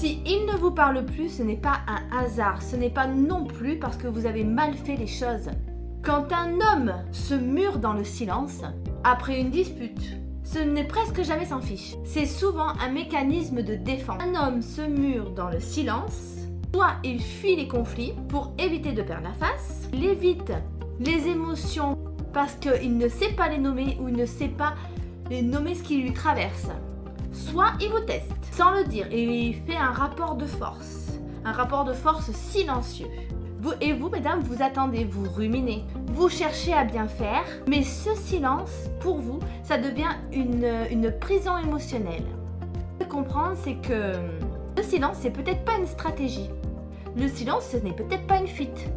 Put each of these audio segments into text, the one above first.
Si il ne vous parle plus, ce n'est pas un hasard, ce n'est pas non plus parce que vous avez mal fait les choses. Quand un homme se mure dans le silence, après une dispute, ce n'est presque jamais sans fiche. C'est souvent un mécanisme de défense. Un homme se mure dans le silence, soit il fuit les conflits pour éviter de perdre la face, il évite les émotions parce qu'il ne sait pas les nommer ou il ne sait pas les nommer ce qui lui traverse. Soit il vous teste sans le dire et il fait un rapport de force silencieux. Vous, mesdames, vous attendez, vous ruminez, vous cherchez à bien faire, mais ce silence, pour vous, ça devient une prison émotionnelle. Ce qu'il faut comprendre, c'est que le silence, c'est peut-être pas une stratégie. Le silence, ce n'est peut-être pas une fuite.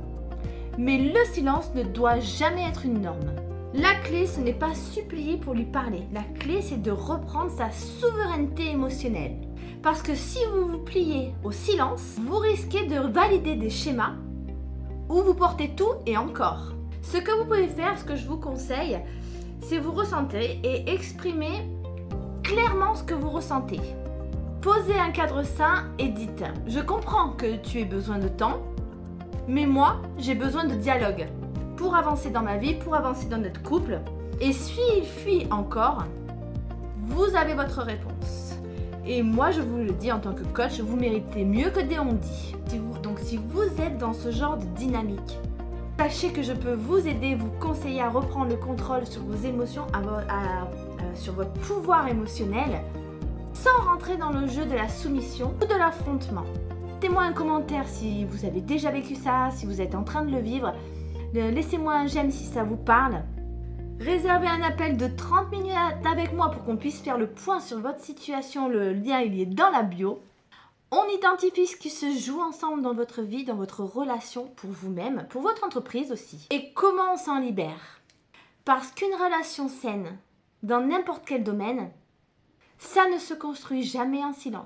Mais le silence ne doit jamais être une norme. La clé, ce n'est pas supplier pour lui parler. La clé, c'est de reprendre sa souveraineté émotionnelle. Parce que si vous vous pliez au silence, vous risquez de valider des schémas où vous portez tout et encore. Ce que vous pouvez faire, ce que je vous conseille, c'est vous ressentir et exprimer clairement ce que vous ressentez. Posez un cadre sain et dites « Je comprends que tu aies besoin de temps, mais moi, j'ai besoin de dialogue pour avancer dans ma vie, pour avancer dans notre couple. Et s'il fuit encore, vous avez votre réponse. Et moi, je vous le dis en tant que coach, vous méritez mieux que des on-dit. Donc, si vous êtes dans ce genre de dynamique, sachez que je peux vous aider, vous conseiller à reprendre le contrôle sur vos émotions, sur votre pouvoir émotionnel, sans rentrer dans le jeu de la soumission ou de l'affrontement. Mettez-moi un commentaire si vous avez déjà vécu ça, si vous êtes en train de le vivre. Laissez-moi un j'aime si ça vous parle. Réservez un appel de 30 minutes avec moi pour qu'on puisse faire le point sur votre situation. Le lien, il est dans la bio. On identifie ce qui se joue ensemble dans votre vie, dans votre relation pour vous-même, pour votre entreprise aussi. Et comment on s'en libère? Parce qu'une relation saine, dans n'importe quel domaine, ça ne se construit jamais en silence.